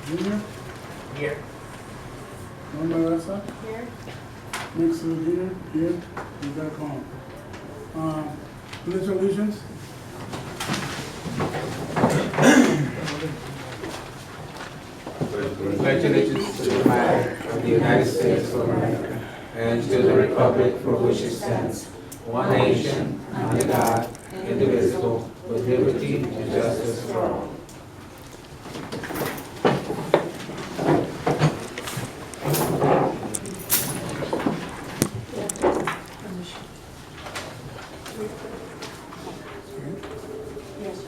Junior, Here. Norma Rasa, Here. Nick Junior, here, you got a call. Pledge allegiance. Pledge allegiance to the flag of the United States of America and to the republic for which it stands, one nation, under God, indivisible, with liberty and justice for all. Yes.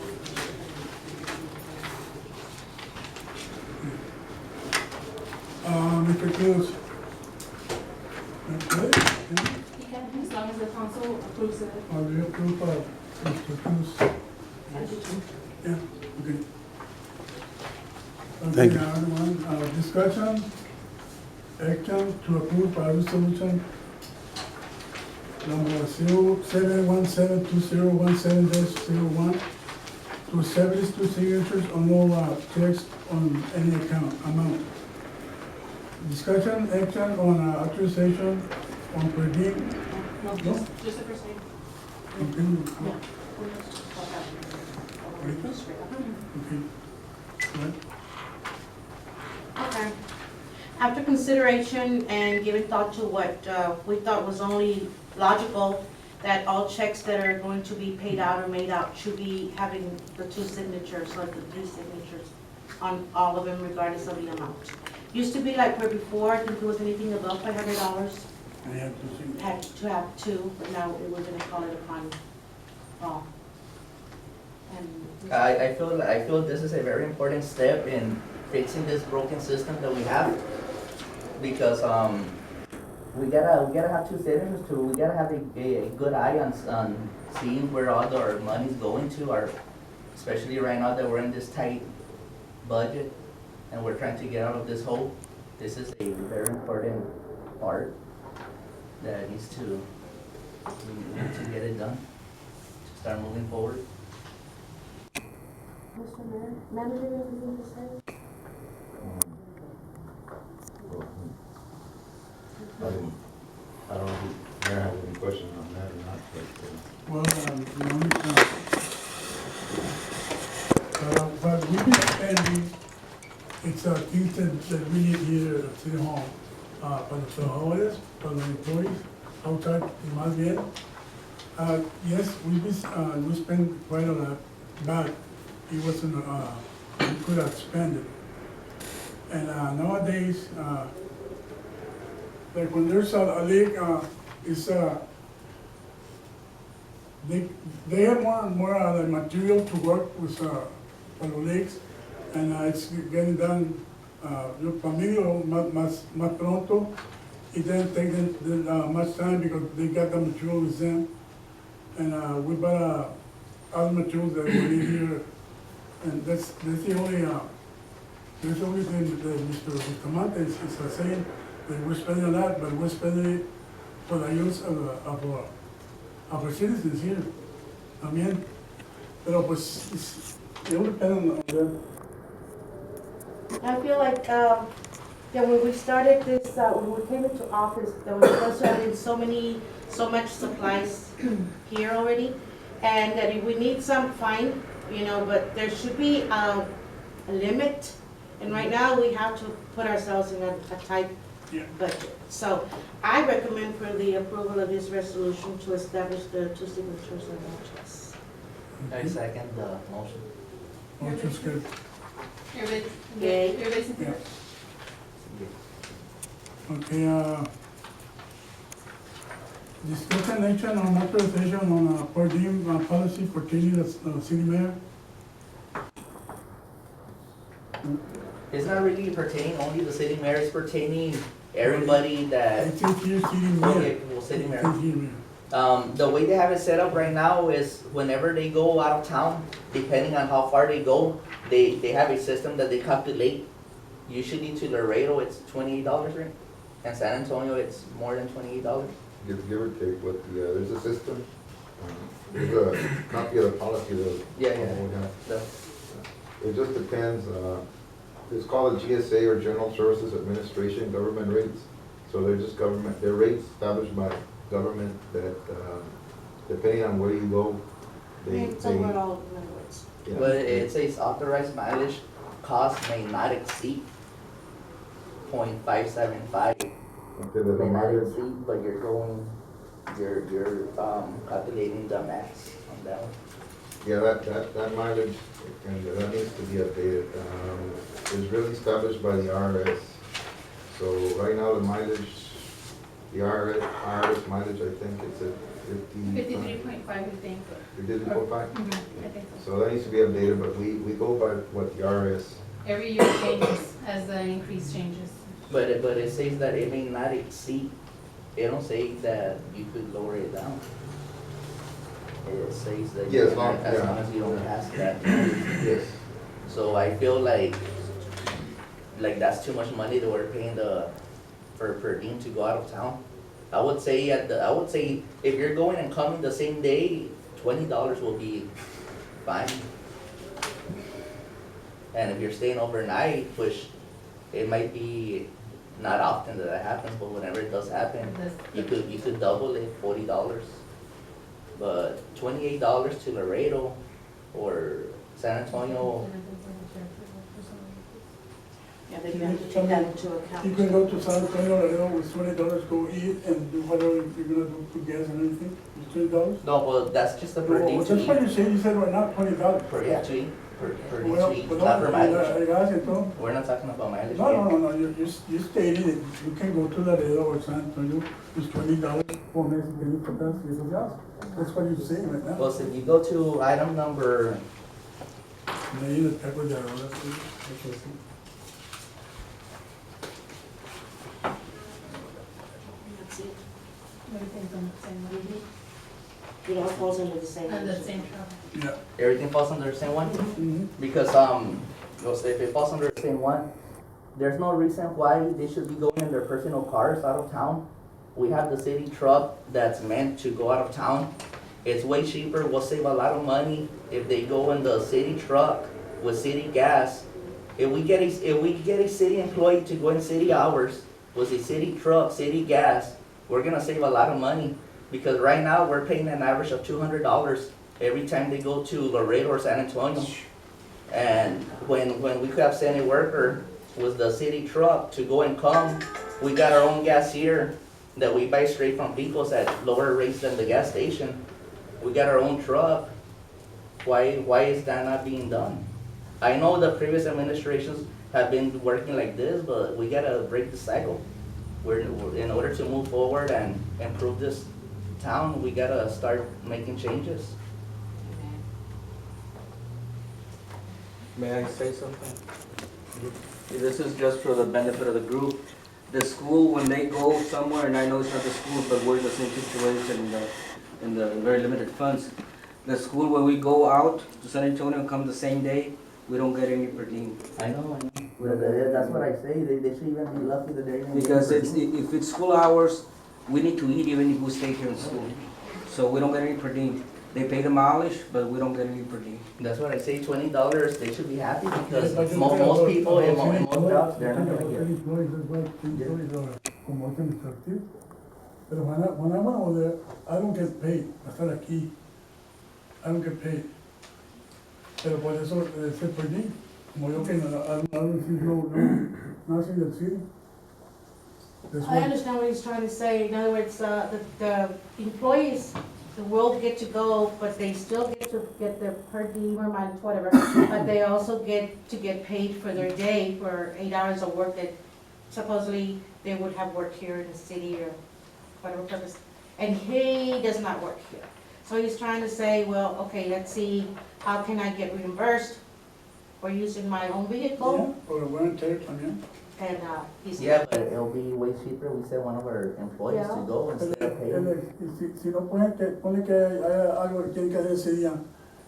Mr. Cruz. Okay, As long as the council approves it. do you approve, Mr. Cruz? Yeah, okay. Thank you. Okay, everyone, discussion, action to approve a resolution number 07172017-01 to establish two signatures on all checks on any account amount. Discussion, action on authorization on per diem. No, No? just the first name. Okay, right. Okay. After consideration and giving thought to what we thought was only logical, that all checks that are going to be paid out or made out should be having the two signatures, or the three signatures on all of them regardless of the amount. Used to be like where before, I think it was anything above $500, I have to see. had to have two, but now we're gonna call it upon all. And I feel this is a very important step in fixing this broken system that we have. Because, we gotta have two signatures too. We gotta have a good eye on seeing where all our money's going to, especially right now that we're in this tight budget and we're trying to get out of this hole. This is a very important part that we need to get it done, to start moving forward. Mr. Mayor, manager, anything to say? I don't know if the mayor has any questions on that or not, but, Well, the only, but we've been spending, it's things that we need here at City Hall, for the trabajadores, for the employees, outside, más bien. Yes, we spent quite a lot, but it wasn't, we could have spent it. And nowadays, like when there's a leak, it's, they have more and more like material to work with for the leaks, and it's getting done, para mí, más pronto. It doesn't take them much time because they got the material with them, and we bought other materials that we need here, and that's the only thing that Mr. Bustamante is saying, that we're spending a lot, but we're spending it for the use of our citizens here. También, pero pues, it will depend on them. I feel like, that when we started this, when we came into office, there was supposed to have been so much supplies here already, and that if we need some, fine, but there should be a limit, and right now, we have to put ourselves in a tight Yeah. budget. So I recommend for the approval of this resolution to establish the two signatures on all checks. I second the motion. Motion's good. Yay. Everybody's in favor? Okay, discussion action on authorization on per diem policy pertaining to city mayor. It's not really pertaining only to the city mayor, it's pertaining everybody that, It says here city mayor. okay, well, city It mayor. says here mayor. The way they have it set up right now is whenever they go out of town, depending on how far they go, they have a system that they calculate. Usually to Laredo, it's $28, right? And San Antonio, it's more than $28. give or take, what there's a system, there's a copy of the policy that. Yeah. we have. So, It just depends, it's called a GSA or General Services Administration government rates. So they're just government, they're rates established by government that, depending on where you go, It's overall, in other words. yeah. But it says authorized mileage cost may not exceed 0.575. Okay, the May not mileage. exceed, but you're calculating the max on that one. Yeah, that mileage, and that needs to be updated. It's really established by the IRS. So right now, the mileage, the IRS mileage, I think it's at 53.5, I think. 53.5? I think so. So that needs to be updated, but we go by what the IRS, Every year changes as the increase changes. But it says that it may not exceed. It don't say that you could lower it down. It says that Yeah, you as long- can- as yeah. long as you don't ask that. yes. So I feel like that's too much money that we're paying per diem to go out of town. I would say if you're going and coming the same day, $20 will be fine. And if you're staying overnight, which it might be not often that happens, but whenever it does happen, you could double it, $40. But $28 to Laredo or San Antonio, Yeah, they have to take that into account. You can go to San Antonio, with $20, go eat and do whatever you're gonna do to gas and everything, it's $20. no, but that's just the per diem Well, to that's what eat. you said right now, $20. Yeah, to eat, per diem Well, to eat, but not per mileage. gas and todo. We're not talking about mileage No, here. no, no, you stated it, you can go to Laredo or San Antonio, it's $20 for Mexican for gas, y eso gas. That's what you're saying right now. Well, so if you go to item number, Ahí le taco de ahora, sí, eso sí. That's it. Everything's on the same line. It all falls under the same. And the issue. same trouble. Yeah. everything falls under the same one? Mhm. Because, well, so if it falls under the same one, there's no reason why they should be going in their personal cars out of town. We have the city truck that's meant to go out of town. It's way cheaper, we'll save a lot of money if they go in the city truck with city gas. If we get a city employee to go in city hours with a city truck, city gas, we're gonna save a lot of money. Because right now, we're paying an average of $200 every time they go to Laredo or San Antonio. And when we could have sent a worker with the city truck to go and come, we got our own gas here that we buy straight from Picos at lower rates than the gas station. We got our own truck. Why is that not being done? I know the previous administrations have been working like this, but we gotta break the cycle. In order to move forward and improve this town, we gotta start making changes. May I say something? This is just for the benefit of the group. The school, when they go somewhere, and I know it's not the school, but we're in the same situation in the very limited funds. The school where we go out to San Antonio and come the same day, we don't get any per diem. I know. That's what I say, they should even be lucky that they're even. Because if it's school hours, we need to eat even if we stay here in school. So we don't get any per diem. They pay the mileage, but we don't get any per diem. That's what I say, $20, they should be happy because But most people in most employees, jobs, they're not gonna city get. employees, that's why city employees are como administrative. But when I went over there, I don't get paid, hasta aquí. I don't get paid. Pero por eso se perdí. Como yo que I don't receive nothing del city. That's I why. understand what he's trying to say. In other words, the employees, the will get to go, but they still get to get their per diem or mileage, whatever. But they also get to get paid for their day for 8 hours of work that supposedly they would have worked here in the city or whatever purpose. And he does not work here. So he's trying to say, well, okay, let's see, how can I get reimbursed for using my own vehicle? Yeah, por wear and tear también. And he's. Yeah, but it'll be way cheaper, we send one of our employees to go instead of paying. Si no pueden, pone que haya algo que tienen que hacer ese día,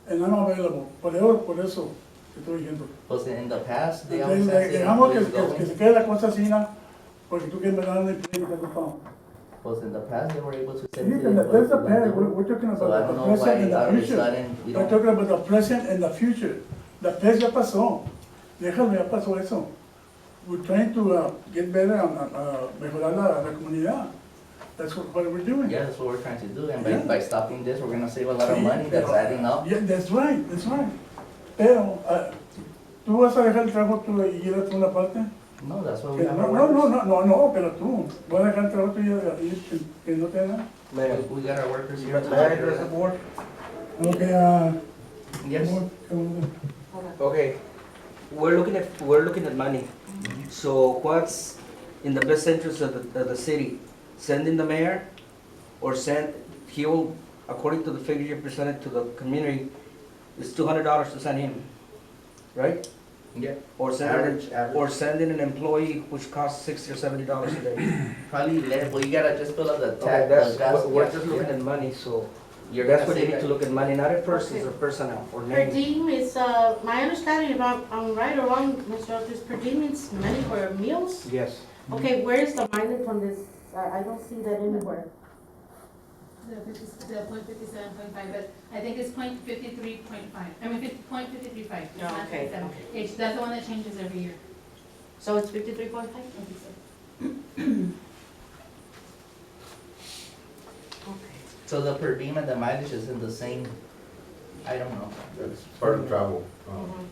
and I'm available, por eso te estoy diciendo. Pues in the past, they always had city Dejamos employees que going. se quede la cosa así, porque tú quieres dar un empleo que ocupamos. Pues in the past, they were able to Sí, send city but employees that's to the past, Laredo. we're talking So I about don't the know why present and all the of a future. sudden, we We're don't. talking about the present and the future. The past ya pasó, déjalo, ya pasó eso. we're trying to get better, mejorar la comunidad. That's what we're doing. Yeah, that's what we're trying to do, and Yeah. by stopping this, we're gonna save a lot of Sí, money that's pero- adding up. Yeah, that's right, that's right. Pero, ¿tú vas a dejar el trabajo tú y ir a una parte? No, that's why we Que have No, our no, no, workers. no, no, pero tú, ¿vas a dejar el trabajo tuyo y ir que no te hagan? Mayor, We got our workers here. may I address the board? Okay, Yes. Okay, we're looking at money. So what's in the best interest of the city? Sending the mayor, or he will, according to the figure you presented to the community, it's $200 to send him, right? Yeah. Or Average. sending an employee which costs $60 or $70 a day. Probably less, well, you gotta just fill up the Okay, tax, that's, the gas. we're just looking at money, so You're that's gonna what you save need to that. look at money, not at persons or personnel or Per names. diem is, my understanding, if I'm right or wrong, Mr. Ortiz, per diem is money for meals? Yes. Okay, where is the mileage on this? I don't see that anywhere. The 0.57.5, but I think it's 0.53.5. I mean, 0.535. It's not Okay, 57. okay. That's the one that changes every year. So it's 53.5? I think so. Okay. So the per diem and the mileage is in the same, I don't know. That's part of travel. Mhm.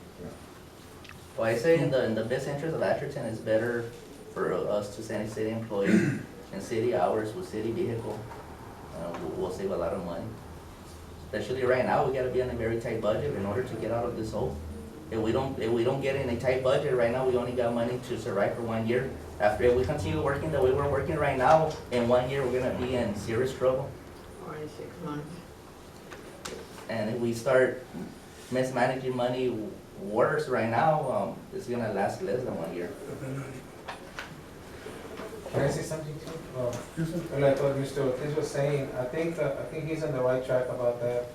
Well, I say in the best interest of Asherton, it's better for us to send a city employee in city hours with city vehicle. We'll save a lot of money. Especially right now, we gotta be on a very tight budget in order to get out of this hole. If we don't get in a tight budget, right now, we only got money to survive for 1 year. If we continue working the way we're working right now, in 1 year, we're gonna be in serious trouble. Or in 6 months. And if we start mismanaging money worse right now, it's gonna last less than 1 year. Can I say something too? Like what Mr. Ortiz was saying, I think he's on the right track about that.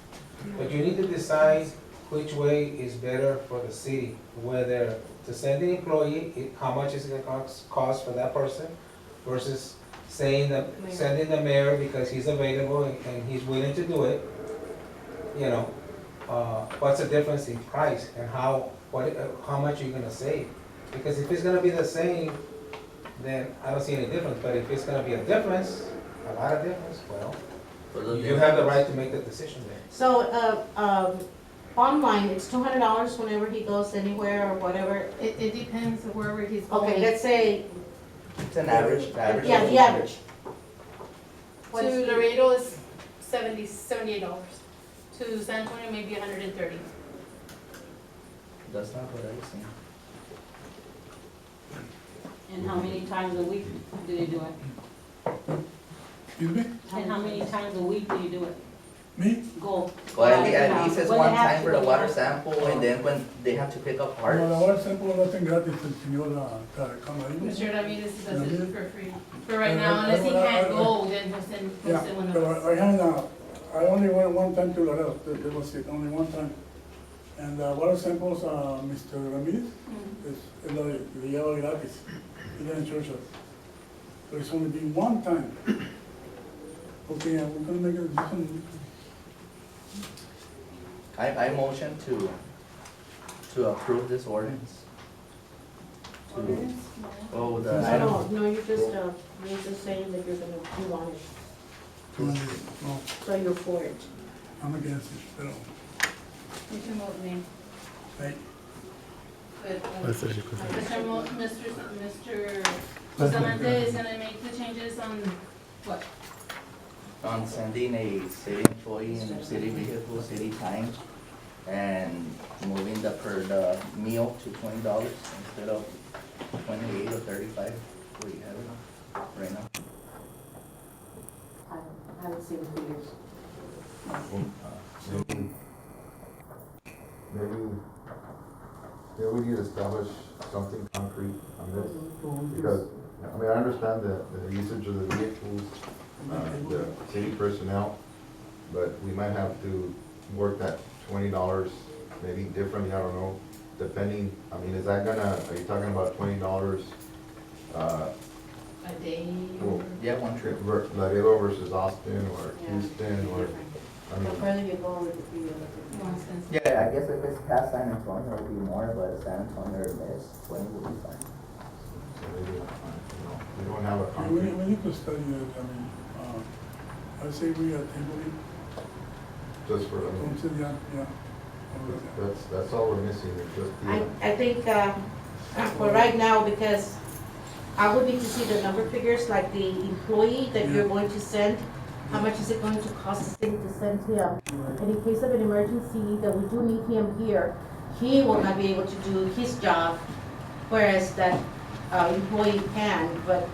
But you need to decide which way is better for the city, whether to send the employee, how much is it gonna cost for that person, versus sending the mayor because he's available and he's willing to do it. You know, what's the difference in price and how much are you gonna save? Because if it's gonna be the same, then I don't see any difference, but if it's gonna be a difference, a lot of difference, well, you have the right to make the decision there. So, online, it's $200 whenever he goes anywhere or whatever. It depends wherever he's going. Okay, let's say, It's an average. yeah, the average. What To is the- Laredo is $78. To San Antonio, maybe 130. That's not what I was saying. And how many times a week do they do it? Excuse me? And how many times a week do you do it? Me? Go. Well, at least it's When one they have time to for the go water out. sample, and then when they have to pick up parts. No, la hora simple no hacen gratis el señor Camarino. Mr. Ramirez does it Ramirez? for free. For right now, unless he can't go, then he'll send Yeah, one of but us. I only went one time to Laredo, that was it, only one time. And water samples, Mr. Ramirez, Mm. es lo le lleva gratis, he didn't charge us. So it's only been one time. Okay, we're gonna make a decision. I motion to approve this ordinance. Ordinance? No. Oh, the No, item. no, you're just saying that you're gonna, you want it, No, so you're for it. I'm against it, pero, You can vote nay. hey, But, Mr. Bustamante is gonna make the changes on what? On sending a city employee in city vehicle, city time, and moving the meal to $20 instead of 28 or 35, where you have it right now. I haven't seen the figures. Maybe we need to establish something concrete on this, because, I mean, I understand the usage of the vehicles, the city personnel, but we might have to work that $20 maybe differently, I don't know, depending, I mean, is that gonna, are you talking about $20, A day? Well, Yeah, one trip. Laredo versus Austin, or Yeah. Houston, or, I The mean, further you go with the More expensive. Yeah, I guess if it's past San Antonio, it'll be more, but San Antonio or less, 20 will be fine. we need to study it, I mean, I say we are tabling, Just for, yeah, yeah. that's all we're missing, is just the. I think, for right now, because I would need to see the number figures, like the employee that you're going to send, how much is it going to cost the city to send him? And in case of an emergency, that we do need him here, he will not be able to do his job, whereas that employee can, but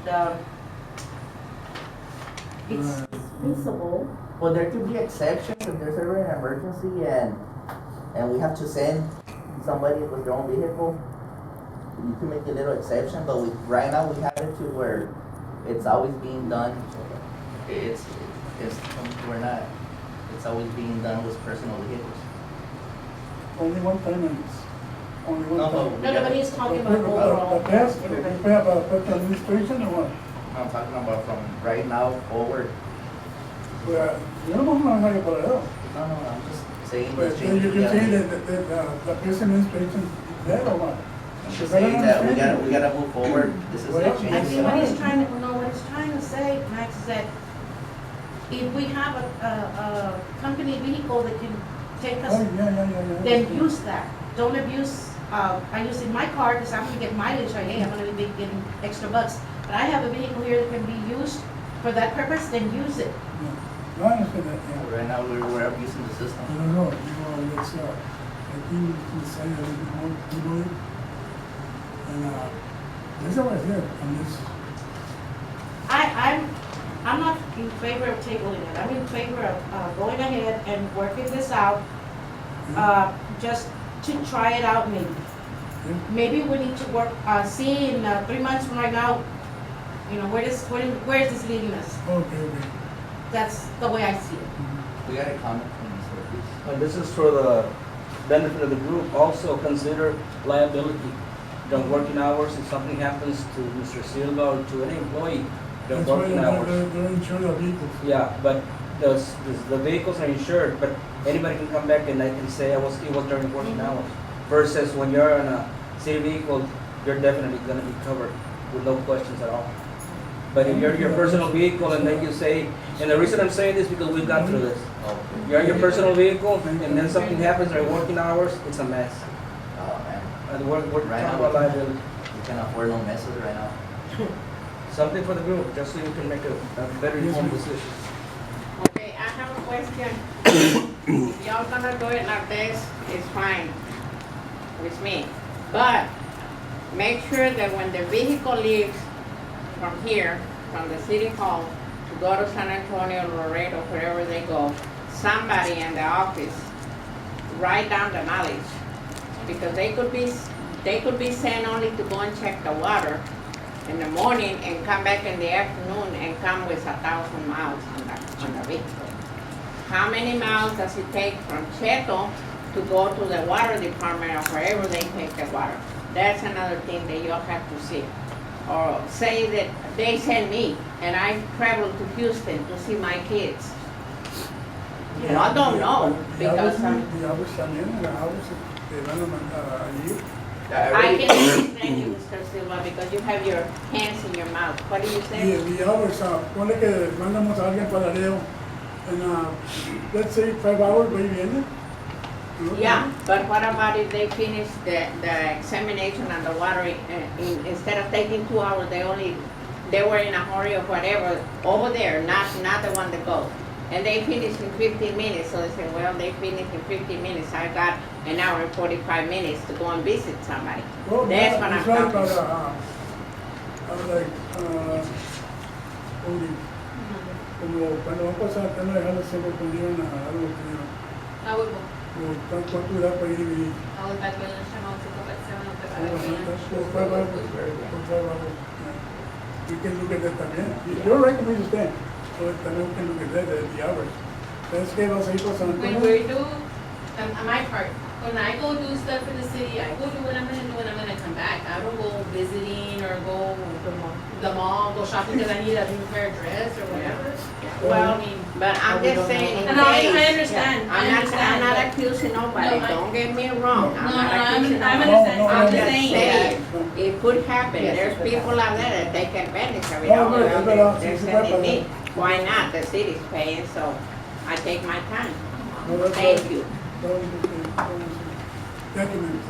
it's feasible. Well, there could be exceptions if there's ever an emergency and we have to send somebody with their own vehicle. You can make a little exception, but right now we have it to where it's always being done. It's always being done with personal vehicles. Only one time, and it's only one No, time. No, but he's talking about overall. The past, we everybody. have a better administration or what? I'm talking about from right now forward. Well, yo no vamos a dejar que para allá. No, I'm just saying But this change. you're saying that the present administration is dead or what? I'm just saying that we gotta move forward. This is a Well, change. I think what he's trying to, no, what he's trying to say, Max, is that if we have a company vehicle that can take Oh, us, yeah. then use that. Don't abuse, I use in my car because I'm gonna get mileage, like, hey, I'm gonna be getting extra bucks. But I have a vehicle here that can be used for that purpose, then use it. No, I understand that, yeah. Right now we're abusing the I system. don't know, let's, I think we can say a little bit more, people, and, that's what I said, on this. I'm not in favor of tabling it. I'm in favor of going ahead and working this out, just to try it out maybe. Yeah. Maybe we need to work, see in 3 months from right now, you know, where is this leading us? Okay. That's the way I see it. We got a comment from Mr. Ortiz. And this is for the benefit of the group. Also consider liability. During working hours, if something happens to Mr. Silva or to any employee during That's why working hours. they're insured of vehicles. Yeah, but the vehicles are insured, but anybody can come back and they can say it was during working hours. Versus when you're in a city vehicle, you're definitely gonna be covered with no questions at all. But if you're in your personal vehicle and then you say, and the reason I'm saying this because we've gone through this. You're in your personal vehicle and then something happens during working hours, it's a mess. Oh man, And we're Right talking now, about liability. we can afford no messes right now. Something for the group, just so you can make a better informed decision. Okay, I have a question. If y'all gonna do it like this, it's fine with me. But make sure that when the vehicle leaves from here, from the city hall, to go to San Antonio, Laredo, wherever they go, somebody in the office write down the mileage. Because they could be sent only to go and check the water in the morning and come back in the afternoon and come with 1,000 miles on the vehicle. How many miles does it take from Cheto to go to the water department or wherever they take the water? That's another thing that you'll have to see. Or say that they send me and I travel to Houston to see my kids. I don't know, because The hours también, las hours te van a mandar allí. I can understand you, Mr. Silva, because you have your hands in your mouth. What do you say? The hours, ponle que mandamos a alguien para Laredo, and let's say 5 hours, va y viene. Yeah, but what about if they finish the examination on the water, instead of taking 2 hours, they were in a hurry or whatever, over there, not the one that goes. And they finish in 15 minutes, so they say, well, they finished in 15 minutes, I got an hour and 45 minutes to go and visit somebody. Well, That's what I'm that's right, talking but, about. I was like, como cuando van a pasar, te van a dejar de ser respondieron a algo que I would go. ¿cuánto da para ir y venir? I would back when lunchtime, I would pick up at 7, I'll pick up Oh, at 8. that's for 5 hours, for 5 hours, yeah. We can look at that también. You're right, como dice usted, so también we can look at that, the hours. ¿Sabes qué vas a ir para San When Antonio? we do, on my part, when I go do stuff in the city, I go do what I'm gonna do and I'm gonna come back. I don't go visiting or go the mall, go shopping because I need a new pair of dress or whatever. Well, I mean, But I'm just saying, in and I case, understand, I I'm understand. not accusing nobody, No, don't get me wrong. No, I'm not I'm accusing understand, nobody. No, I'm no, just saying. saying. it could happen, Yes, there's it could people happen. out there that take advantage of it, No, oh, no, well, pero they're sí, sí, sending pero- me. Why not, the city's paying, so I take my time. No, that's Thank right. you. Thank you, ma'am.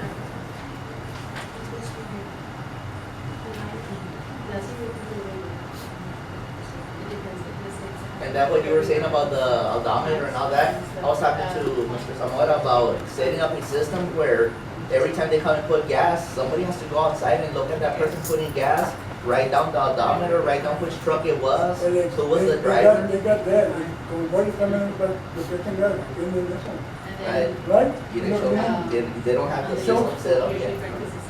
And that what you were saying about the odometer and all that, I was talking to Mr. Zamora about setting up a system where every time they come and put gas, somebody has to go outside and look at that person putting gas, write down the odometer, write down which truck it was, who was the driver. They got that, como voy a cambiar, pero lo que tenga, tienen eso, And then, right? You didn't show them, they don't have the system set up yet.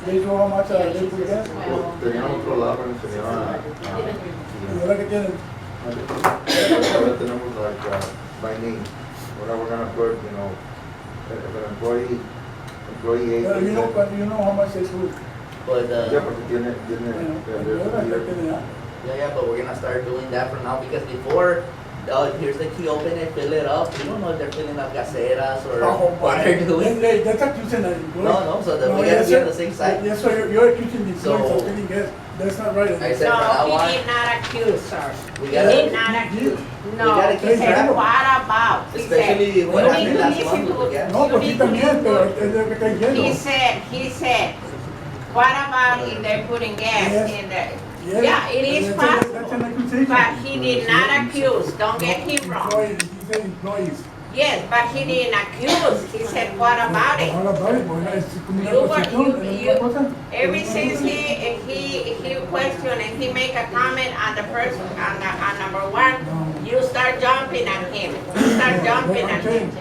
They know how much they put gas, Teníamos otro lado, enseñaba, y ahora que tienen, ahora tenemos like, by name, what we're gonna put, you know, if an employee A. pero you know how much they put. But, Yeah, porque tiene, Ahora que tienen, yeah, but we're gonna start doing that from now, because before, here's the key, open it, fill it up, we don't know if they're filling up gaseras or what they're doing. That's accusing an employee. No, so that we yes, gotta be on sir. the same side. Yes, sir, you're accusing the employees So- of getting gas, that's not right. I said from No, now he on, did not accuse, sir. we He gotta, did not accuse. No, gotta he keep said, track. what about? He said, especially what you happened need to last listen month with to- the gas. No, pues sí también, pero es lo que está diciendo. He said, what about if they're putting gas Yes. in the, Yes. yeah, it is That's possible. an accusation. But he did not accuse, don't get him wrong. Employees, he said employees. Yes, but he didn't accuse, he said, what about it? What about it? Bueno, es como una You were- posición, you- es una cosa. Ever since he questioned and he make a comment on the person, on number one, you start jumping at him, you start jumping at him.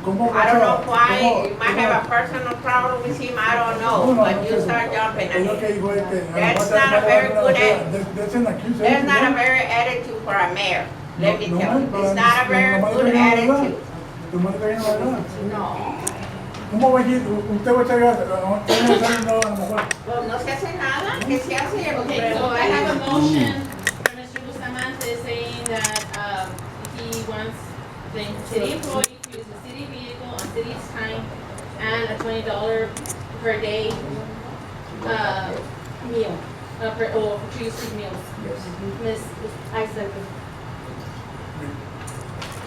¿Cómo I don't know vas a- why, cómo- you might have a personal problem with him, I don't know, but you start jumping at Es lo que him. digo es que- That's not a very good That's an accusation. That's not a very attitude for a mayor, let me No, tell you, no, it's not a very no, good no, attitude. Nomás está bien la verdad. No, ¿Cómo va a ir? Usted va a echar gas, no, a lo mejor. pues no se hace nada, ¿qué se hace? okay, so I have a motion from Mr. Bustamante saying that, he wants the city employee to use the city vehicle on city's time and a $20 per day, meal, to use his meals. Yes. Miss, I second.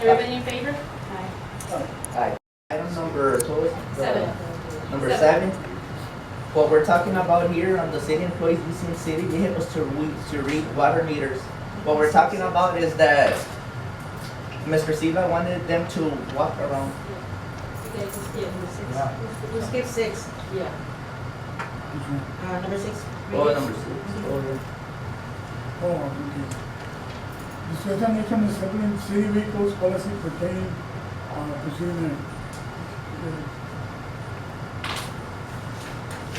Everybody in favor? Alright, item number, what was it? 7. Number 7. 7. What we're talking about here on the city employees using city vehicles to read water meters. What we're talking about is that Mr. Silva wanted them to walk around. We skip 6, Yeah. number 6. Oh, number 6. Oh, yeah. Oh, okay. Discussion action on establishing city vehicles policy pertaining to city.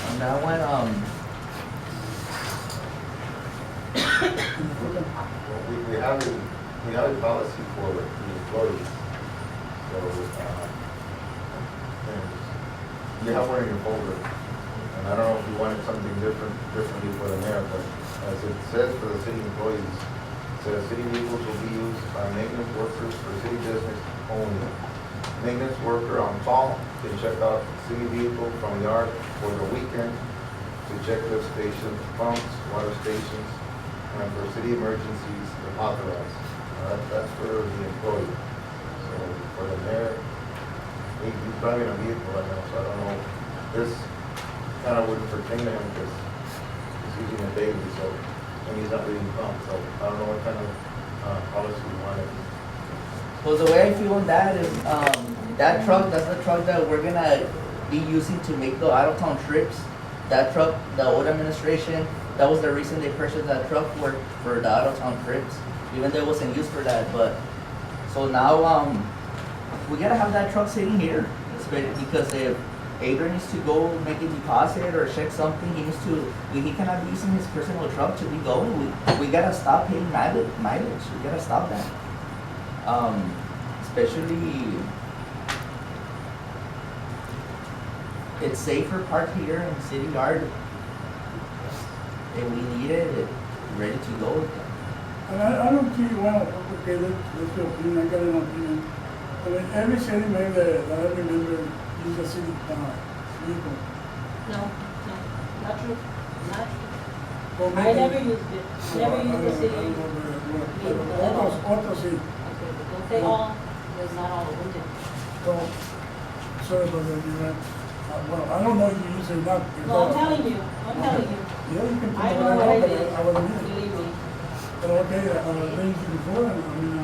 On that one, we have a policy for the employees. So, and you have one in your folder. And I don't know if you wanted something differently for the mayor, but as it says for the city employees, it says city vehicles will be used by maintenance workers for city business only. Maintenance worker on call can check out city vehicle from yard for the weekend to check lift stations, pumps, water stations, and for city emergencies if authorized. That's for the employee. So for the mayor, he's driving a vehicle right now, so I don't know. This kind of wouldn't pertain to him because he's using it daily, so, and he's not reading pumps, so I don't know what kind of policy we wanted. well, the way I feel on that is, that truck, that's the truck that we're gonna be using to make the out-of-town trips. That truck, the old administration, that was the reason they purchased that truck for the out-of-town trips, even though it wasn't used for that, but, so now, we gotta have that truck sitting here, because if Adrian needs to go make a deposit or check something, he cannot be using his personal truck to be going, we gotta stop paying mileage, we gotta stop that. Especially, it's safer parked here in the city yard. If we need it, it's ready to go. And I don't see, well, okay, that's your opinion, I got an opinion. I mean, every city mayor that I remember use a city vehicle. No, not true. Or I maybe- never used it. Never used the city. Otros sí. Okay, but don't say all, because not all of them did. So, sorry about that, you're right. Well, I don't know if you use it or not. No, I'm telling you, I'm telling you. Yeah, you can. I know what I did, I wasn't here. believe me. Pero okay, they used it before, I mean,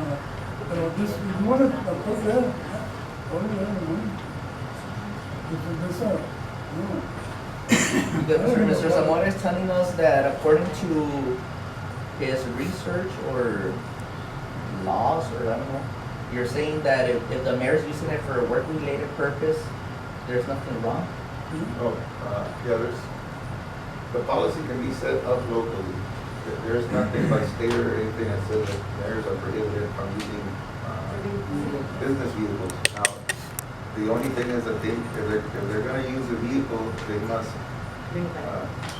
pero this, if you want it, put it there, put it there, you know. This, no. Because Mr. Zamora is telling us that according to his research or laws, or I don't know, you're saying that if the mayor's using it for a work-related purpose, there's nothing wrong? Oh, yeah, the policy can be set up locally. There's nothing by state or anything that says that mayors are prohibited from using, business vehicles. Now, the only thing is that if they're gonna use a vehicle, they must,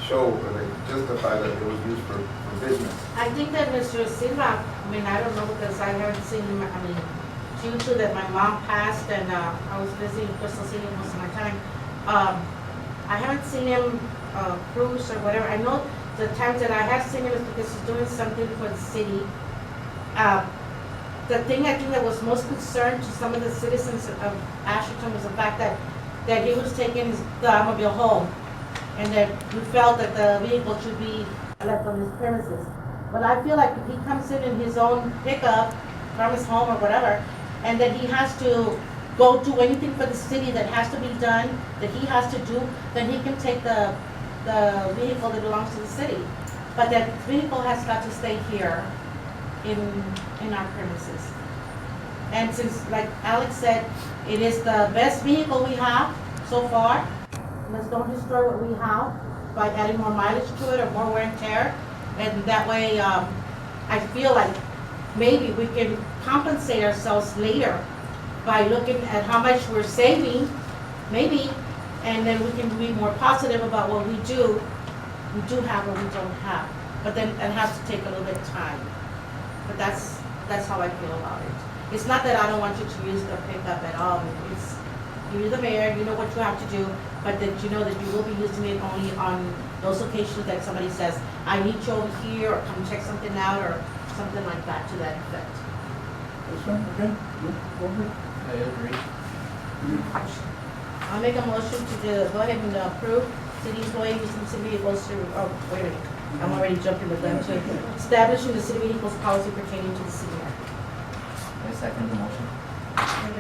show or they justify that it was used for business. I think that Mr. Silva, I mean, I don't know because I haven't seen him, I mean, due to that my mom passed and I was busy in Crystal City most of my time. I haven't seen him cruise or whatever. I know the times that I have seen him is because he's doing something for the city. The thing I think that was most concerned to some of the citizens of Asherton was the fact that he was taking the automobile home and that we felt that the vehicle should be left on his premises. But I feel like if he comes in his own pickup from his home or whatever, and that he has to go do anything for the city that has to be done, that he has to do, then he can take the vehicle that belongs to the city. But that vehicle has got to stay here in our premises. And since, like Alex said, it is the best vehicle we have so far, let's don't destroy what we have by adding more mileage to it or more wear and tear. And that way, I feel like maybe we can compensate ourselves later by looking at how much we're saving, maybe, and then we can be more positive about what we do have or we don't have. But then it has to take a little bit of time. But that's how I feel about it. It's not that I don't want you to use the pickup at all. It's, you're the mayor, you know what you have to do, but that you know that you will be using it only on those occasions that somebody says, I need you over here, or come check something out, or something like that to that effect. That's right, okay, yeah, over. I agree. I'll make a motion to go ahead and approve city employee using city vehicles to, oh, wait a minute, I'm already jumping the gun to establishing the city vehicles policy pertaining to the city manager. I second the motion.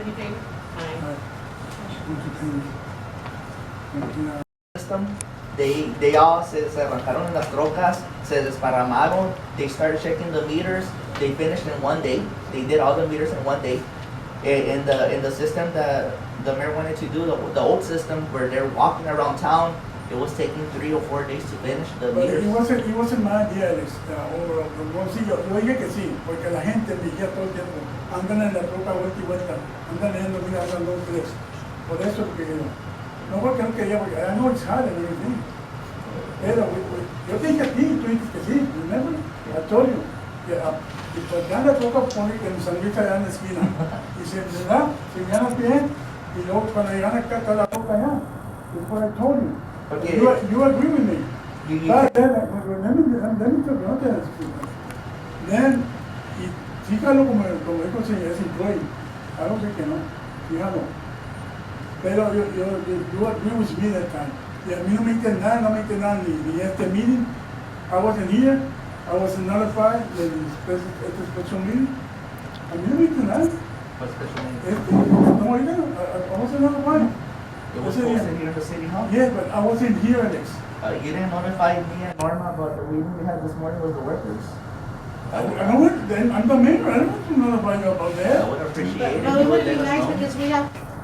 Anything? Aye. System, they all se arrancaron en las trocas, se desparramaron, they started checking the meters, they finished in one day, they did all the meters in one day. In the system that the mayor wanted to do, the old system where they're walking around town, it was taking 3 or 4 days to finish the But meters. it wasn't my idea, Alex, sí, yo dije que sí, porque la gente me decía todo el tiempo, andan en la troca vuelta y vuelta, andan leyendo, mira, andan 2, 3. Por eso, porque no porque no quería, porque I know it's hard and everything. Pero yo te dije a ti, tú dijiste que sí, remember? I told you. Y pues ya la troca pone que nos salí allá en la esquina. Y se da, se gana bien, y luego cuando llegan acá está la troca allá. That's what I told you. Okay. You agree with me. You- But then, let me tell you, no te explico. Then, y fíjalo como dijo el señor, es employee. I don't think que no, fíjalo. Pero you agree with me that time. Y a mí no me hice nada, ni este meeting. I wasn't here, I wasn't notified del este special meeting. A mí no me hice nada. What special meeting? No, I wasn't notified. It was Ese día. posted here in the city hall. Yes, but I wasn't here, Alex. You didn't notify me and Norma about the meeting we had this morning with the workers. I know what, then I'm the mayor, I don't want to notify you about I that. would appreciate it No, if it you would would be let us nice know. because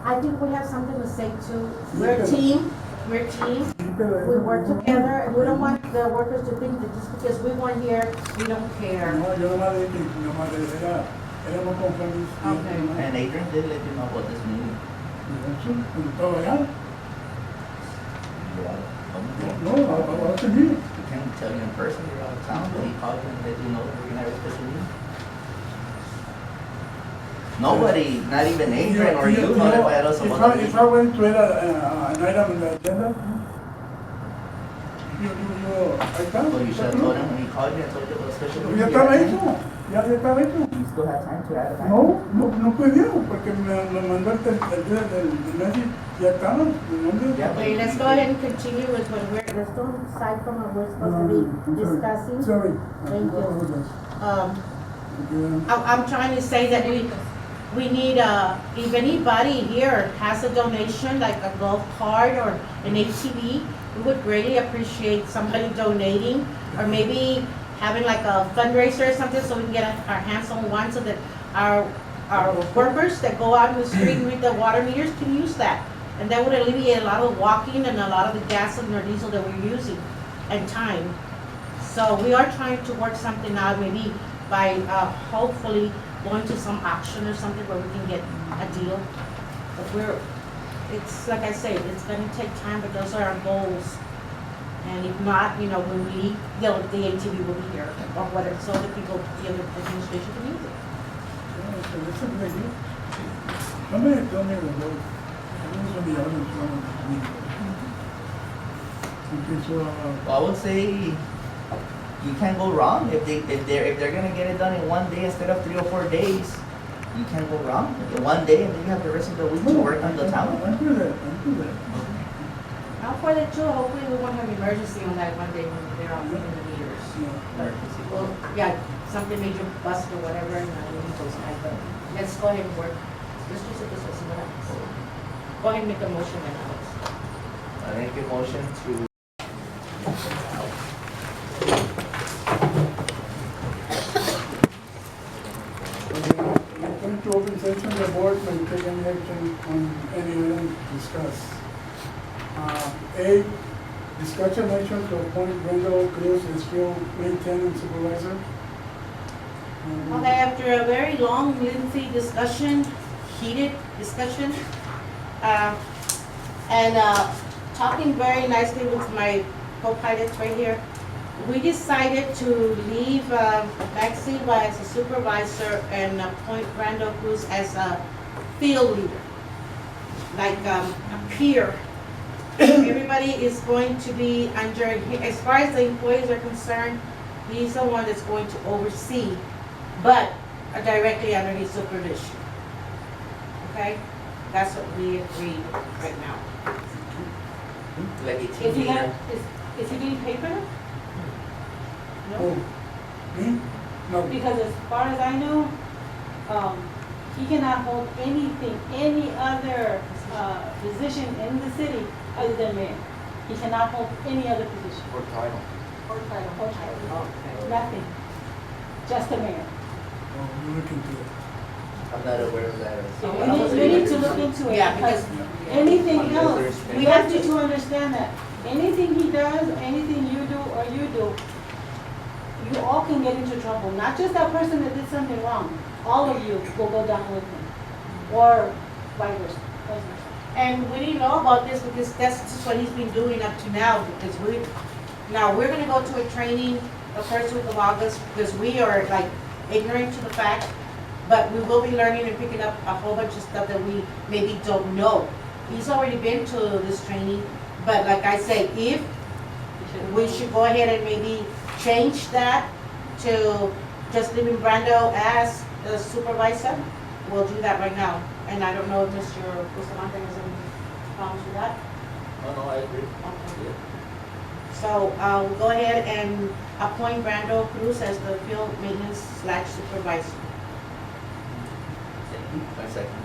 I think we have something to say too. We're a Yeah. team, we work together, and we don't want the workers to think that just because we weren't here, we don't care. No, yo nomás dije que nomás éramos conformes. Okay. And Adrian did let you know about this meeting. Estaba allá. No, I wasn't here. We can't tell you in person, you're out of town, but he called you and let you know that we're gonna have a special meeting. Nobody, not even Adrian or you notified us about the If meeting. I went to an item on the agenda, you pero ahí está. Well, you should have told him when he called you and told you about special Pero meeting. ya You estaba had hecho, time. ya estaba hecho. You still had time to add it back. No pudieron, porque me mandó el día del message, ya estaba. Yeah, Okay, let's go ahead and continue with what let's go aside from what we're supposed to be discussing. Sorry. Thank you. Okay. I'm trying to say that we need, if anybody here has a donation, like a golf cart or an ATV, we would greatly appreciate somebody donating, or maybe having like a fundraiser or something, so we can get our hands on one, so that our workers that go out in the street and read the water meters can use that. And that would alleviate a lot of walking and a lot of the gasoline or diesel that we're using, and time. So we are trying to work something out, maybe by hopefully going to some auction or something where we can get a deal. But it's like I say, it's gonna take time, but those are our goals. And if not, when we leave, the ATV will be here, or whatever, so the people, the other administration can use it. That's a good idea. Somebody told me that those, from the audience, okay, so, Well, I would say you can't go wrong if they're gonna get it done in one day instead of 3 or 4 days. You can't go wrong in one day, and then you have the rest of the week to work on the town. I do that. Now for the two, hopefully we won't have emergency on that one day when they're out in the meters. But, well, yeah, something major bust or whatever, and we need those guys, but let's go ahead and work. Let's just see what happens. Go ahead and make a motion then, Alex. I make a motion to. Going to open session, the board may take any action on any item discussed. A, discussion action to appoint Brenda Cruz as field maintenance supervisor. Okay, after a very long, lengthy discussion, heated discussion, and talking very nicely with my co-pilots right here, we decided to leave Maxie as a supervisor and appoint Brando Cruz as a field leader, like a peer. Everybody is going to be under, as far as the employees are concerned, he's the one that's going to oversee, but directly under his supervision. Okay? That's what we agreed right now. Like a Is team he leader. not, is he being paid for that? Oh, me? No. Because as far as I know, he cannot hold anything, any other, position in the city other than mayor. He cannot hold any other position. Or title. Or title. Nothing. Just the mayor. Oh, we'll look into it. I'm not aware of that. So we need to look into it. Yeah, because anything Unless else, there's- we have to understand that anything he does, anything you do or you do, you all can get into trouble. Not just that person that did something wrong. All of you will go down with him. Or vice versa. And we didn't know about this because that's just what he's been doing up to now, because we're gonna go to a training the first week of August, because we are like ignorant to the fact, but we will be learning and picking up a whole bunch of stuff that we maybe don't know. He's already been to this training, but like I say, if we should go ahead and maybe change that to just leaving Brando as the supervisor, we'll do that right now. And I don't know if Mr. Bustamante has any problems with that. No, I agree. Okay. So, we'll go ahead and appoint Brando Cruz as the field maintenance / supervisor. I second.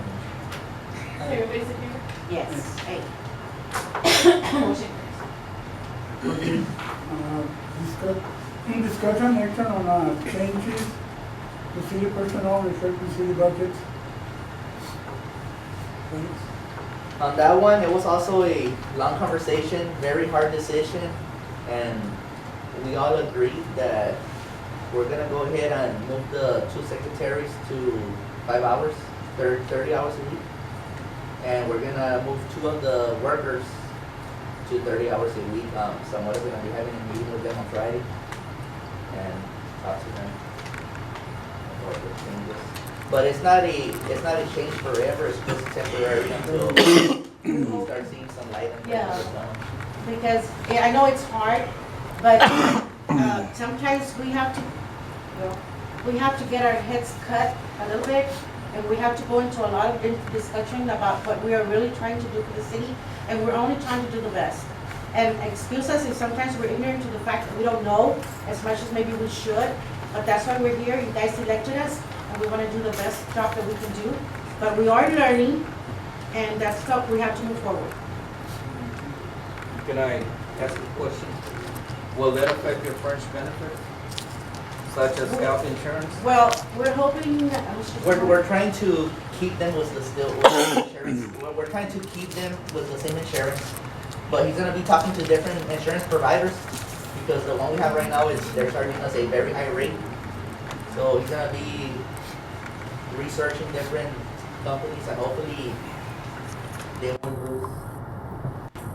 Everybody's in here? Yes. Hey. Motion. Okay, discussion action on changes to city personnel reflecting city budgets. Thanks. On that one, it was also a long conversation, very hard decision, and we all agreed that we're gonna go ahead and move the 2 secretaries to 5 hours, 30 hours a week. And we're gonna move 2 of the workers to 30 hours a week. Someone's gonna be having a meeting with them on Friday and talk to them about the changes. But it's not a change forever, it's just temporary until we start seeing some light in the Yeah. tunnel. Because, yeah, I know it's hard, But, sometimes we have to, well, we have to get our heads cut a little bit, and we have to go into a lot of discussion about what we are really trying to do for the city, and we're only trying to do the best. And excuse us if sometimes we're ignorant to the fact that we don't know as much as maybe we should, but that's why we're here. You guys elected us, and we want to do the best job that we can do. But we are learning, and that's stuff we have to move forward. Can I ask a question? Will that affect your fringe benefits, such as health insurance? Well, we're hoping, We're trying to keep them with the insurance. We're trying to keep them with the same insurance, but he's gonna be talking to different insurance providers because the one we have right now they're charging us a very high rate. So he's gonna be researching different companies and hopefully they won't lose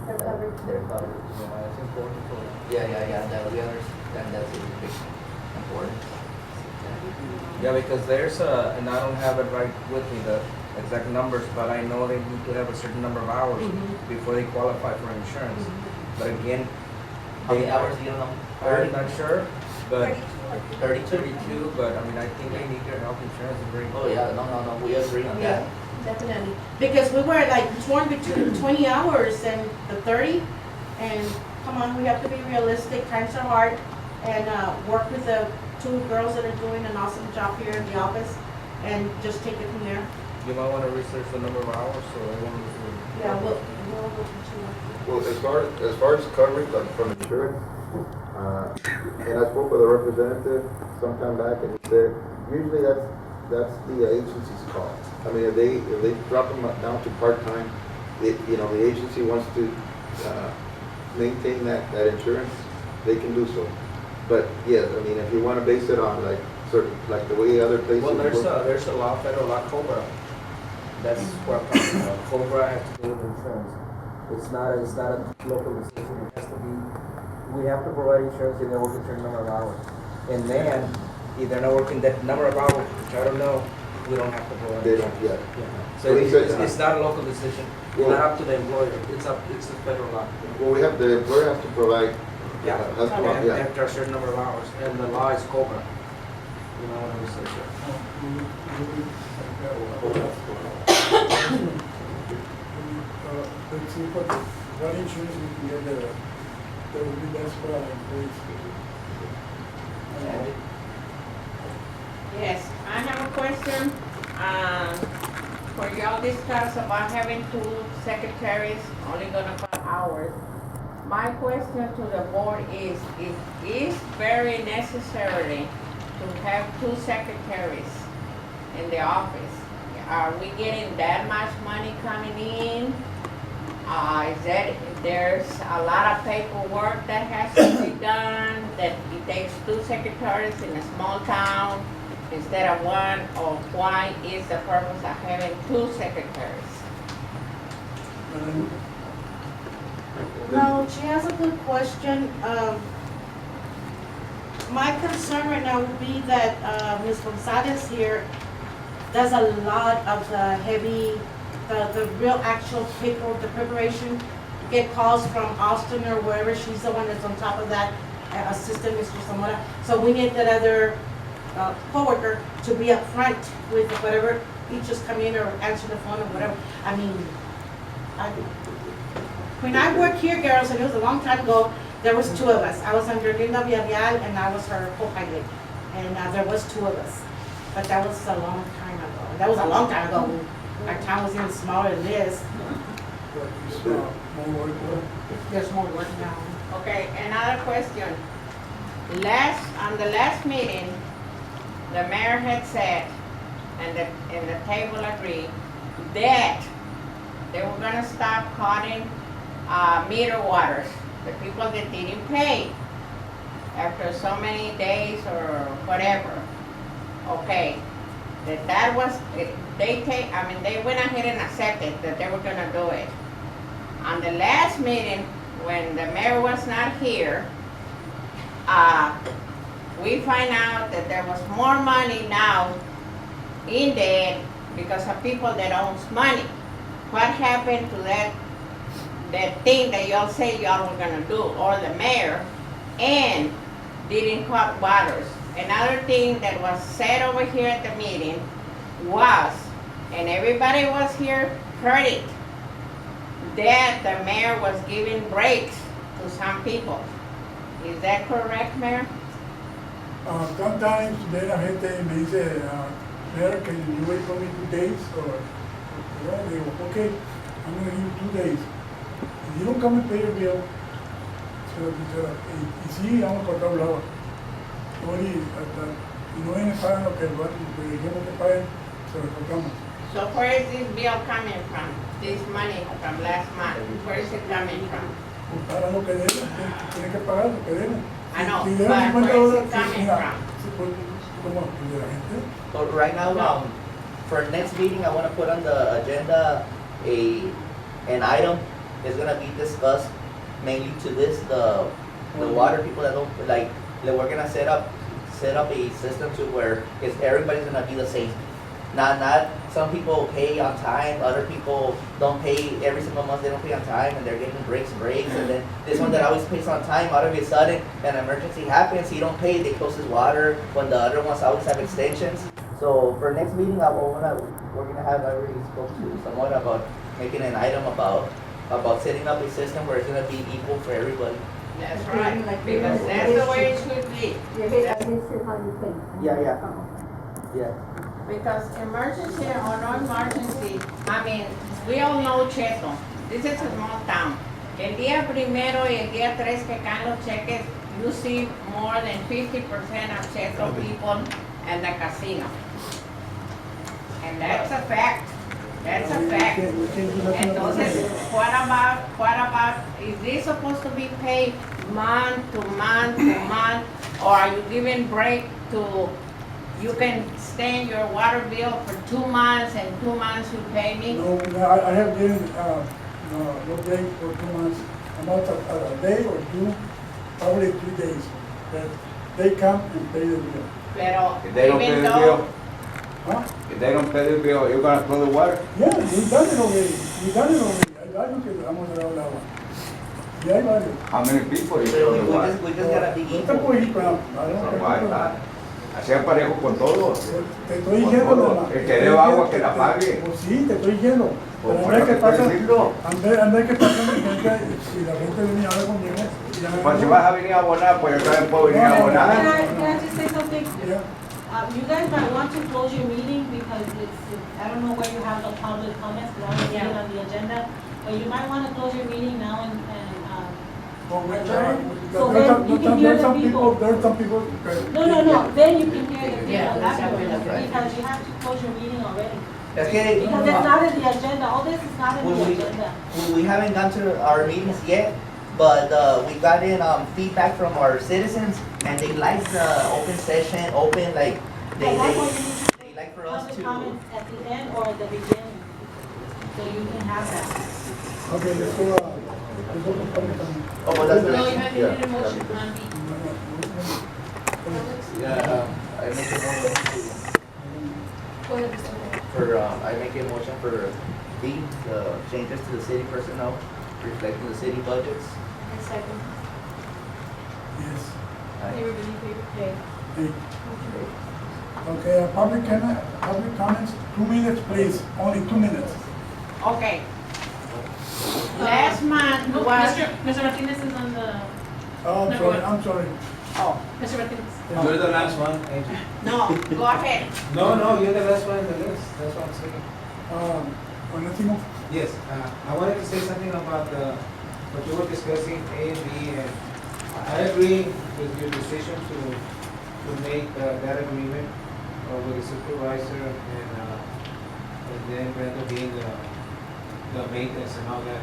their coverage. Yeah, it's important for. Yeah, that we understand that's a big important. Yeah, because there's a, and I don't have it right with me, the exact numbers, but I know they need to have a certain number of hours before they qualify for insurance. But again, How many hours do you know? I'm not sure, but 32? 32, but I mean, I think they need their health insurance is very Oh yeah, no, we agree on yeah, that. definitely. Because we were like torn between 20 hours and the 30, and come on, we have to be realistic, times are hard, and work with the two girls that are doing an awesome job here in the office, and just take it from there. You might want to research the number of hours, so everyone will. Yeah, we'll go continue. Well, as far as coverage, like from insurance, and I spoke with a representative sometime back, and he said, usually that's the agency's call. I mean, if they drop them down to part-time, the agency wants to maintain that insurance, they can do so. But yes, I mean, if you want to base it on like certain, like the way other places. Well, work. there's a law, federal law, COBRA. That's what I'm talking about. COBRA has to do with insurance. It's not a local decision. It has to be, we have to provide insurance if they're working a certain number of hours. And then, if they're not working that number of hours, which I don't know, we don't have to provide They insurance. don't, yeah. So Well, he said, it's not a local decision. It's Well- not up to the employer. It's the federal law. Well, we have, the employer has to provide, Yeah. has to, yeah. After a certain number of hours, and the law is COBRA. You know what I'm saying? Let's see what insurance we can get that will be best for our employees. Yes, I have a question. For y'all discuss about having two secretaries, only gonna 5 hours. My question to the board is very necessary to have two secretaries in the office? Are we getting that much money coming in? There's a lot of paperwork that has to be done, that it takes two secretaries in a small town instead of one, or why is the purpose of having two secretaries? No, she has a good question. My concern right now would be that Ms. Gonzalez here does a lot of the heavy, the real actual paper, the preparation. Get calls from Austin or wherever, she's the one that's on top of that, assistant Mr. Zamora. So we need that other coworker to be up front with whatever, he just come in or answer the phone or whatever. I mean, when I worked here, girls, and it was a long time ago, there was two of us. I was under Linda Villarreal and I was her co-pilot. And there was two of us. But that was a long time ago. That was a long time ago when our town was even smaller than this. There's more work now. Okay, another question. On the last meeting, the mayor had said, and the table agreed, that they were gonna stop cutting meter waters, the people that didn't pay after so many days or whatever. Okay, that was, they went ahead and accepted that they were gonna do it. On the last meeting, when the mayor was not here, we find out that there was more money now in there because of people that owns money. What happened to that thing that y'all say y'all were gonna do, or the mayor, and didn't cut waters. Another thing that was said over here at the meeting was, and everybody was here heard it, that the mayor was giving breaks to some people. Is that correct, Mayor? Sometimes de la gente me dice, Mayor, can you wait for me 2 days? Or, well, they go, okay, I'm gonna give you 2 days. If you don't come and pay your bill, y sí, vamos a cortar el agua. Oye, y no vienen pagan lo que dijimos que paguen, se lo cortamos. So where is this bill coming from? This money from last month, where is it coming from? Pues pagan lo que deben, tienen que pagar lo que deben. I know, Si but deben where is $50, it coming mira, from? sí, pues, ¿cómo? De la gente. So right now, for next meeting, I wanna put on the agenda an item is gonna be discussed mainly to this, the water people that don't, like, that we're gonna set up a system to where everybody's gonna be the same. Not some people pay on time, other people don't pay every single month, they don't pay on time and they're getting breaks, and then this one that always pays on time, all of a sudden, an emergency happens, he don't pay, they close his water, when the other ones always have extensions. So for next meeting, we're gonna have, I already spoke to someone about making an item about setting up a system where it's gonna be equal for everybody. That's right, because that's the way it should be. Yeah. Because emergency or no emergency, I mean, we all know Cheto. This is a small town. El día primero y el día 3 que caen los cheques, you see more than 50% of Cheto people at the casino. And that's a fact. That's a fact. Entonces, what about, is this supposed to be paid month to month to month? Or are you giving break to, you can stay in your water bill for 2 months and 2 months you pay me? No, I have given, no break for 2 months, about a day or two, probably 3 days, that they come and pay the bill. Pero If they don't pay even the though, bill, Huh? if they don't pay the bill, you're gonna flood the water? Yeah, we've done it already, hay varios que hemos dado el agua. Y hay varios. How many people you So flood the water? we just gotta be No te equal. puedo ir, pero, So why not? Sea parejo con todos. te estoy diciendo, mamá. El que debe agua, que la pague. Pues sí, te estoy diciendo. Pues Pero por anda eso que te estoy pasa, diciendo. anda que pasa mi gente, si la gente viene a hablar conmigo, ya Pues si vas a venir a abonar, pues yo también puedo venir a abonar. Can I just say something? Yeah. You guys might want to close your meeting because I don't know where you have the public comments, but I don't see it on the agenda. But you might want to close your meeting now and Well, we- adjourn. So there's then some- you can hear there's the some people. There's some people. No, then you can hear the people Yeah, that's afterwards, right. because you have to close your meeting already. Es que Because it's not in the agenda, all this is not in the agenda. we haven't gone to our meetings yet, but we got in feedback from our citizens and they like the open session, like But that's why you need to they like for us public to. comments at the end or at the beginning, so you can have that. Okay, let's go to public comment. Oh, but that's No, the you have to need a motion on B. yeah. I make a motion Go ahead, Mr. Mayor. for I make a motion for B, the changes to the city personnel reflecting the city budgets. And second. Yes. Everybody in favor? Okay. Hey. Okay, public comments, 2 minutes, please, only 2 minutes. okay. Last month No, was, Mr. Martinez is on the, Oh, Never mind. I'm sorry. oh, Mr. Martinez. Yeah. You're the last one, Angie. no, go ahead. No, you're the last one in the list, that's what I'm saying. Onésimo, Yes, I wanted to say something about what you were discussing, A and B, and I agree with your decision to make that agreement with the supervisor and then Brenda being the maintenance and all that.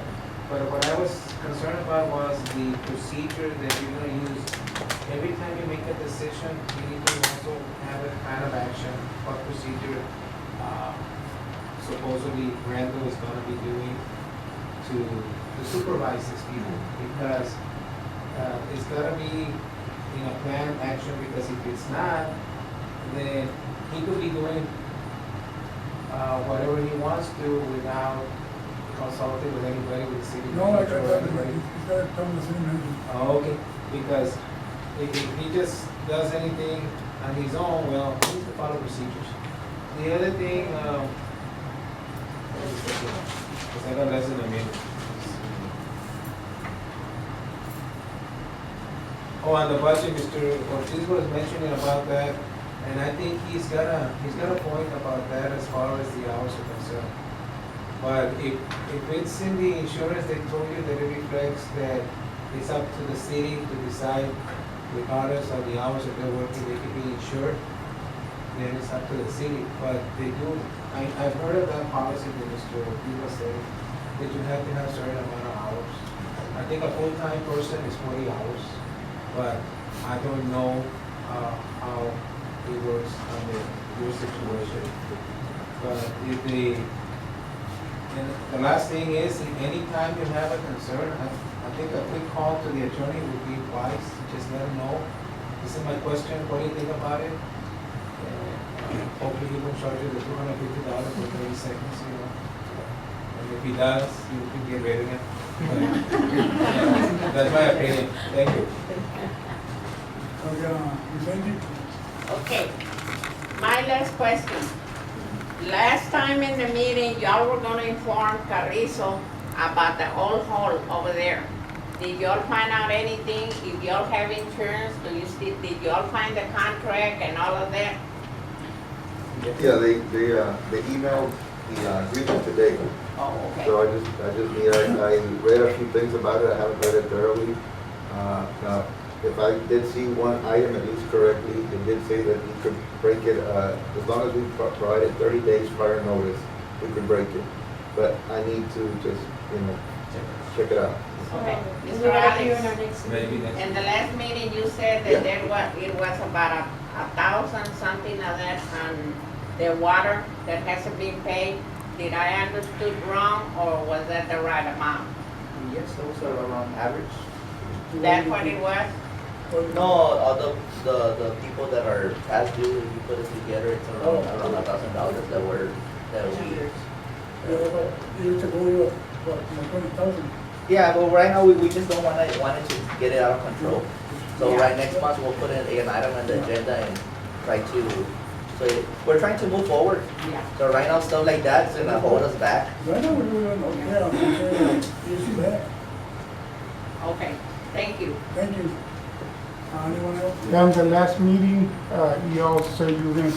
But what I was concerned about was the procedure that you're gonna use. Every time you make a decision, you need to also have a plan of action, what procedure supposedly Brando is gonna be doing to supervise these people. Because it's gotta be in a plan of action, because if it's not, then he could be doing whatever he wants to without consulting with anybody, with the city no, manager or he's anybody. got to tell the city manager. Oh, okay, because If he just does anything on his own, well, he needs to follow procedures. The other thing, because I got less than a minute. Oh, on the budget, Mr. Ortiz was mentioning about that, and I think he's got a point about that as far as the hours are concerned. But if it's in the insurance, they told you that it reflects that it's up to the city to decide regardless of the hours that they're working, they can be insured, then it's up to the city. But they do, I've heard of that policy that Mr. Ortiz was saying, that you have to have a certain amount of hours. I think a full-time person is 40 hours. But I don't know how it works under your situation. But if and the last thing is, if anytime you have a concern, I think a quick call to the attorney would be wise. Just let him know, this is my question, what do you think about it? Hopefully he won't charge you the $250 for 30 seconds, you know. And if he does, you can get rid of him. That's my opinion. Thank you. Okay, my last question. Last time in the meeting, y'all were gonna inform Carrizo about the old hall over there. Did y'all find out anything? If y'all have insurance, did y'all find the contract and all of that? Yeah, they emailed the agreement today. Oh, okay. So I read a few things about it, I haven't read it thoroughly. Now, if I did see one item at least correctly, it did say that we could break it, as long as we provided 30 days prior notice, we could break it. But I need to just, check it out. Okay. We're Mr. gonna hear in our Alex, next. Maybe next. in the last meeting, you said that it was about 1,000 something of that on the water that hasn't been paid. Did I understood wrong, or was that the right amount? Yes, those are around average. That's what it was? No, the people that are past due, if you put it together, it's around $1,000 that we. Years ago, it was, what, 20,000? Yeah, but right now we just don't want it to get it out of control. So Yeah. right next month we'll put an item on the agenda and try to. So we're trying to move forward. Yeah. So right now stuff like that's gonna hold us back. Right now, we're doing okay, I'm saying, easy back. Okay, thank you. Thank you. Anyone else? Yeah, in the last meeting, you all said you were gonna